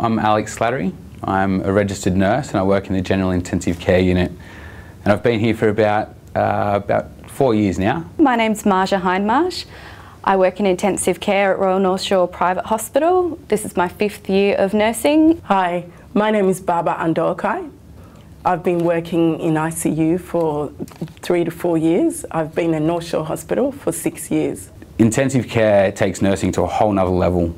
I'm Alex Slattery. I'm a registered nurse and I work in the general intensive care unit. And I've been here for about 4 years now. My name's Marja Hindmarsh. I work in intensive care at Royal North Shore Private Hospital. This is my 5th year of nursing. Hi, my name is Baba Andorkai. I've been working in ICU for 3 to 4 years. I've been in North Shore Hospital for 6 years. Intensive care takes nursing to a whole nother level.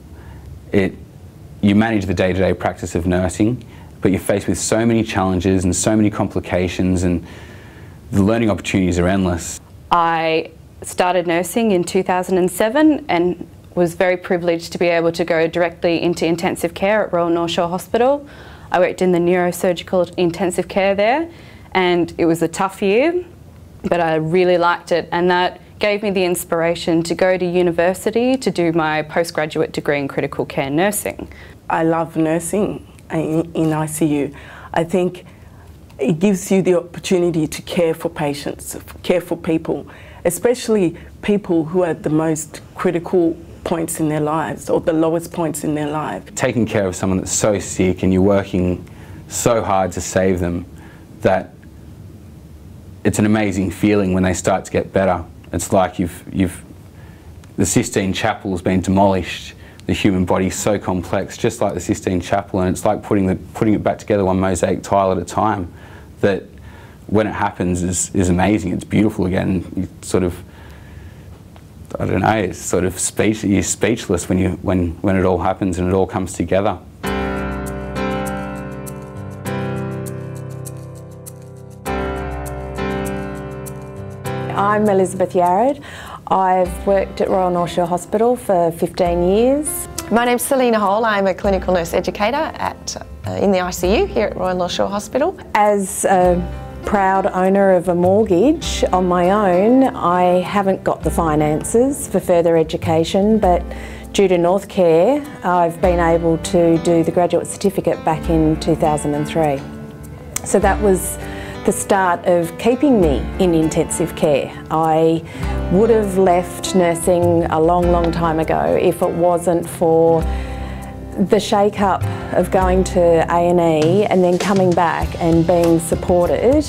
You manage the day-to-day practice of nursing, but you're faced with so many challenges and so many complications, and the learning opportunities are endless. I started nursing in 2007 and was very privileged to be able to go directly into intensive care at Royal North Shore Hospital. I worked in the neurosurgical intensive care there, and it was a tough year, but I really liked it, and that gave me the inspiration to go to university to do my postgraduate degree in critical care nursing. I love nursing in ICU. I think it gives you the opportunity to care for patients, care for people, especially people who are at the most critical points in their lives or the lowest points in their life. Taking care of someone that's so sick and you're working so hard to save them, that it's an amazing feeling when they start to get better. It's like the Sistine Chapel has been demolished. The human body's so complex, just like the Sistine Chapel, and it's like putting it back together one mosaic tile at a time. That when it happens is amazing. It's beautiful again. You sort of, I don't know, it's sort of you're speechless when it all happens and it all comes together. I'm Elizabeth Yarrad. I've worked at Royal North Shore Hospital for 15 years. My name's Selena Hall. I'm a clinical nurse educator in the ICU here at Royal North Shore Hospital. As a proud owner of a mortgage on my own, I haven't got the finances for further education, but due to Northcare, I've been able to do the graduate certificate back in 2003. So that was the start of keeping me in intensive care. I would have left nursing a long time ago if it wasn't for the shake-up of going to A&E and then coming back and being supported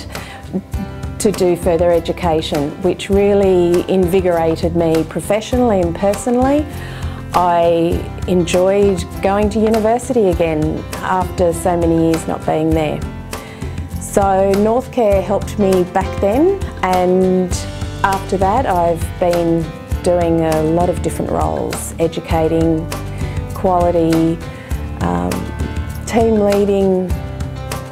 to do further education, which really invigorated me professionally and personally. I enjoyed going to university again after so many years not being there. So Northcare helped me back then, and after that I've been doing a lot of different roles, educating, quality, team leading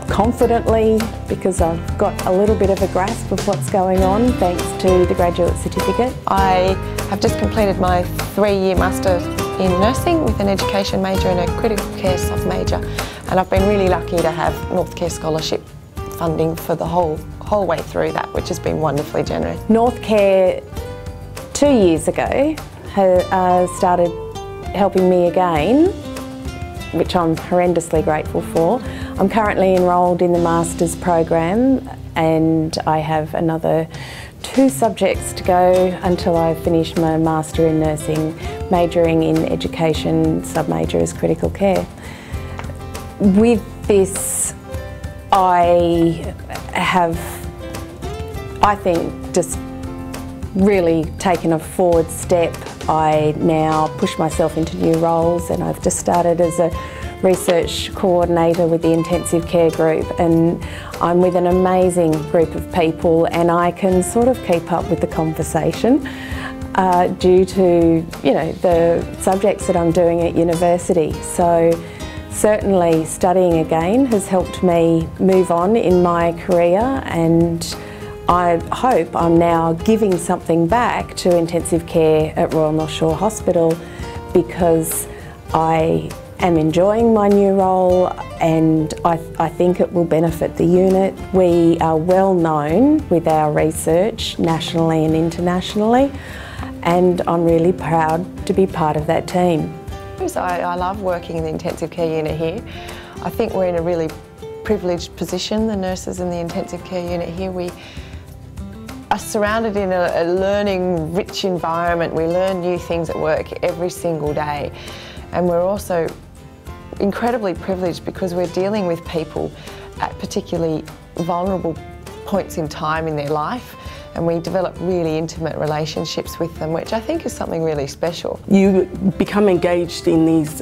confidently, because I've got a little bit of a grasp of what's going on thanks to the graduate certificate. I have just completed my 3-year Master in Nursing with an education major and a critical care sub-major, and I've been really lucky to have Northcare scholarship funding for the whole way through that, which has been wonderfully generous. Northcare 2 years ago started helping me again, which I'm horrendously grateful for. I'm currently enrolled in the Masters program, and I have another 2 subjects to go until I've finished my Master in Nursing, majoring in education, sub-major as critical care. With this, I have, I think, just really taken a forward step. I now push myself into new roles, and I've just started as a research coordinator with the intensive care group, and I'm with an amazing group of people, and I can sort of keep up with the conversation due to, you know, the subjects that I'm doing at university. So certainly studying again has helped me move on in my career, and I hope I'm now giving something back to intensive care at Royal North Shore Hospital, because I am enjoying my new role, and I think it will benefit the unit. We are well known with our research nationally and internationally, and I'm really proud to be part of that team. I love working in the intensive care unit here. I think we're in a really privileged position, the nurses in the intensive care unit here. We are surrounded in a learning rich environment. We learn new things at work every single day, and we're also incredibly privileged because we're dealing with people at particularly vulnerable points in time in their life, and we develop really intimate relationships with them, which I think is something really special. You become engaged in these,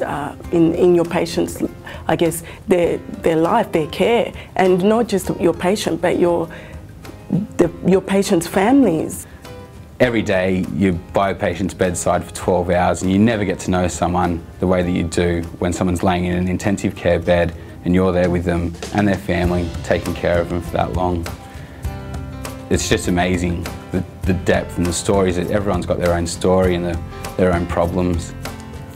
in your patients, I guess, their life, their care, and not just your patient, but your patients' families. Every day you're by a patient's bedside for 12 hours and you never get to know someone the way that you do when someone's laying in an intensive care bed and you're there with them and their family, taking care of them for that long. It's just amazing, the depth and the stories. Everyone's got their own story and their own problems.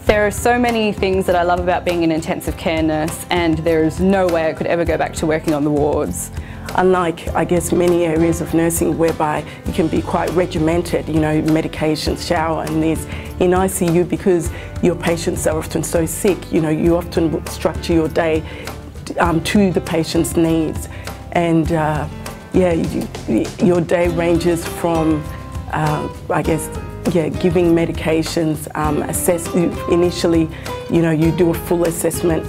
There are so many things that I love about being an intensive care nurse, and there is no way I could ever go back to working on the wards. Unlike, I guess, many areas of nursing whereby it can be quite regimented, you know, medications, shower and this, in ICU, because your patients are often so sick, you know, you often structure your day to the patient's needs. And yeah, your day ranges from, I guess, yeah, giving medications, initially, you know, you do a full assessment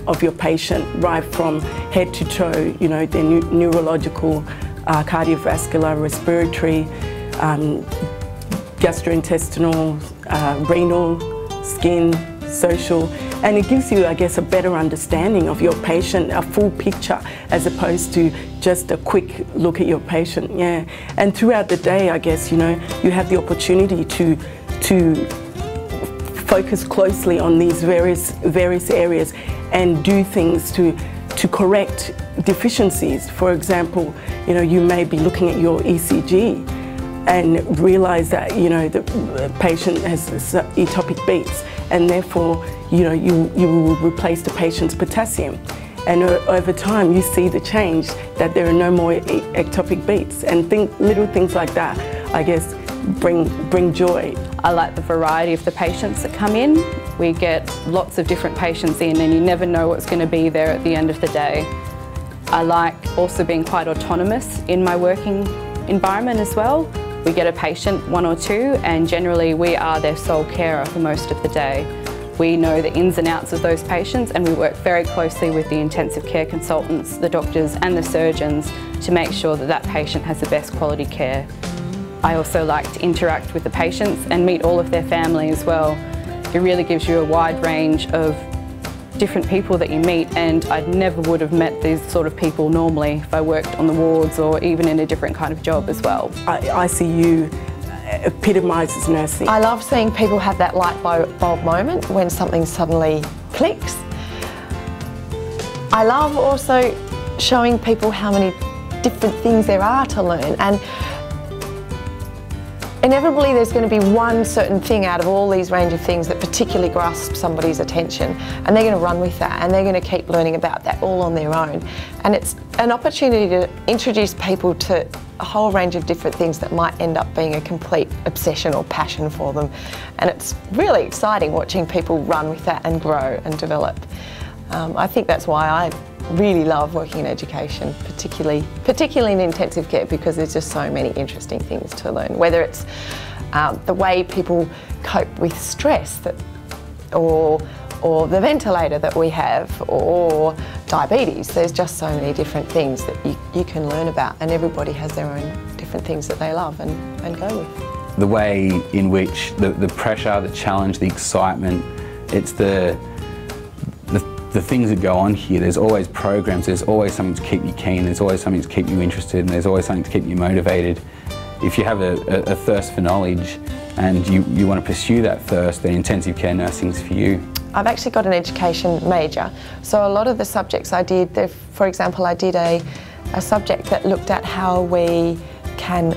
of your patient right from head to toe, you know, their neurological, cardiovascular, respiratory, gastrointestinal, renal, skin, social, and it gives you, I guess, a better understanding of your patient, a full picture, as opposed to just a quick look at your patient, yeah. And throughout the day, I guess, you know, you have the opportunity to focus closely on these various areas and do things to correct deficiencies. For example, you know, you may be looking at your ECG and realise that, you know, the patient has ectopic beats, and therefore, you know, you will replace the patient's potassium. And over time, you see the change, that there are no more ectopic beats, and little things like that, I guess, bring joy. I like the variety of the patients that come in. We get lots of different patients in, and you never know what's going to be there at the end of the day. I like also being quite autonomous in my working environment as well. We get a patient, one or two, and generally we are their sole carer for most of the day. We know the ins and outs of those patients, and we work very closely with the intensive care consultants, the doctors and the surgeons to make sure that that patient has the best quality care. I also like to interact with the patients and meet all of their family as well. It really gives you a wide range of different people that you meet, and I never would have met these sort of people normally if I worked on the wards or even in a different kind of job as well. ICU epitomises nursing. I love seeing people have that light bulb moment when something suddenly clicks. I love also showing people how many different things there are to learn, and inevitably there's going to be one certain thing out of all these range of things that particularly grasps somebody's attention, and they're going to run with that and they're going to keep learning about that all on their own. And it's an opportunity to introduce people to a whole range of different things that might end up being a complete obsession or passion for them. And it's really exciting watching people run with that and grow and develop. I think that's why I really love working in education, particularly in intensive care, because there's just so many interesting things to learn. Whether it's the way people cope with stress, or the ventilator that we have, or diabetes. There's just so many different things that you can learn about, and everybody has their own different things that they love and go with. The way in which the pressure, the challenge, the excitement, it's the things that go on here. There's always programs, there's always something to keep you keen, there's always something to keep you interested, and there's always something to keep you motivated. If you have a thirst for knowledge and you want to pursue that thirst, then intensive care nursing's for you. I've actually got an education major, so a lot of the subjects I did, for example, I did a subject that looked at how we can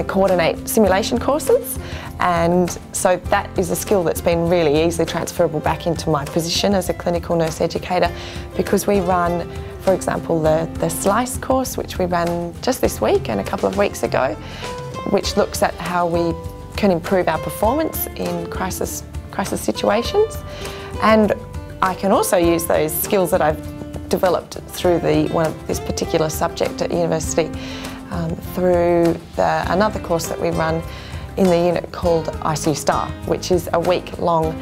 coordinate simulation courses, and so that is a skill that's been really easily transferable back into my position as a clinical nurse educator, because we run, for example, the SLICE course, which we ran just this week and a couple of weeks ago, which looks at how we can improve our performance in crisis situations. And I can also use those skills that I've developed through this particular subject at university through another course that we run in the unit called ICU Star, which is a week-long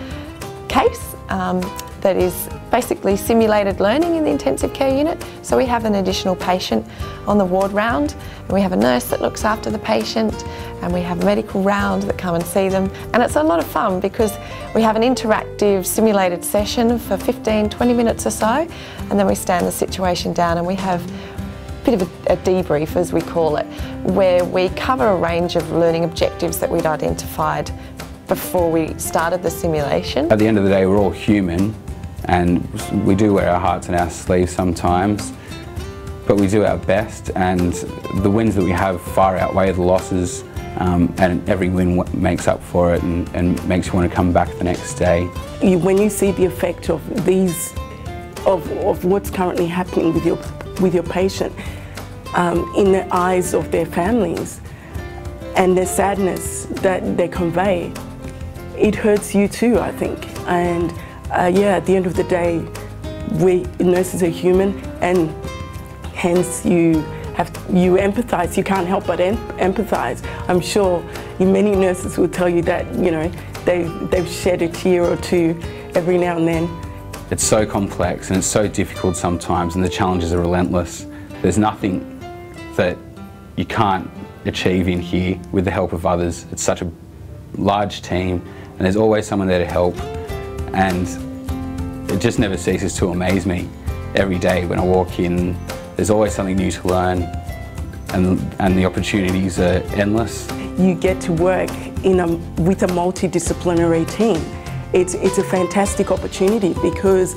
case that is basically simulated learning in the intensive care unit. So we have an additional patient on the ward round, and we have a nurse that looks after the patient, and we have a medical round that come and see them. And it's a lot of fun because we have an interactive simulated session for 15-20 minutes or so, and then we stand the situation down and we have a bit of a debrief, as we call it, where we cover a range of learning objectives that we'd identified before we started the simulation. At the end of the day, we're all human, and we do wear our hearts on our sleeves sometimes, but we do our best, and the wins that we have far outweigh the losses, and every win makes up for it and makes you want to come back the next day. When you see the effect of these, of what's currently happening with your patient in the eyes of their families, and the sadness that they convey, it hurts you too, I think. And yeah, at the end of the day, we nurses are human, and hence you empathise. You can't help but empathise. I'm sure many nurses will tell you that, you know, they've shed a tear or two every now and then. It's so complex and it's so difficult sometimes, and the challenges are relentless. There's nothing that you can't achieve in here with the help of others. It's such a large team, and there's always someone there to help, and it just never ceases to amaze me. Every day when I walk in, there's always something new to learn, and the opportunities are endless. You get to work with a multidisciplinary team. It's a fantastic opportunity because,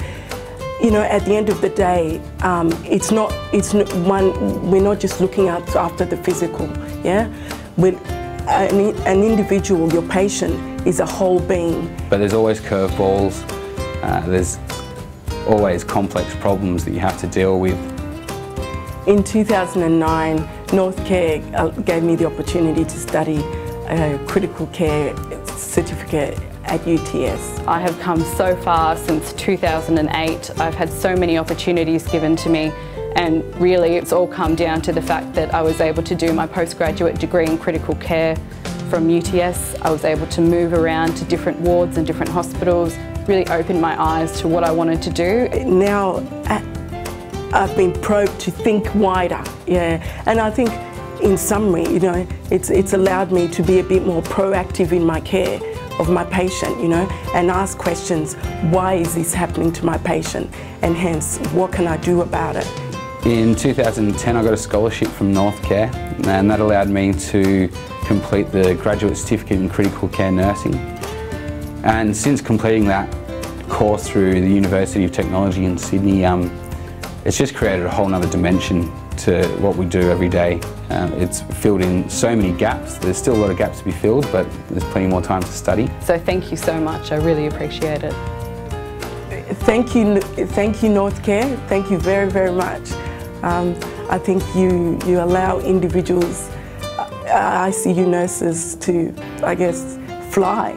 you know, at the end of the day, we're not just looking after the physical, yeah? With an individual, your patient, is a whole being. But there's always curveballs, there's always complex problems that you have to deal with. In 2009, Northcare gave me the opportunity to study a critical care certificate at UTS. I have come so far since 2008. I've had so many opportunities given to me, and really it's all come down to the fact that I was able to do my postgraduate degree in critical care from UTS. I was able to move around to different wards and different hospitals, really opened my eyes to what I wanted to do. Now I've been probed to think wider, yeah, and I think in summary, you know, it's allowed me to be a bit more proactive in my care of my patient, you know, and ask questions. Why is this happening to my patient? And hence, what can I do about it? In 2010, I got a scholarship from Northcare, and that allowed me to complete the graduate certificate in critical care nursing. And since completing that course through the University of Technology in Sydney, it's just created a whole nother dimension to what we do every day. It's filled in so many gaps. There's still a lot of gaps to be filled, but there's plenty more time to study. So thank you so much, I really appreciate it. Thank you Northcare, thank you very, very much. I think you allow individuals, ICU nurses to, I guess, fly.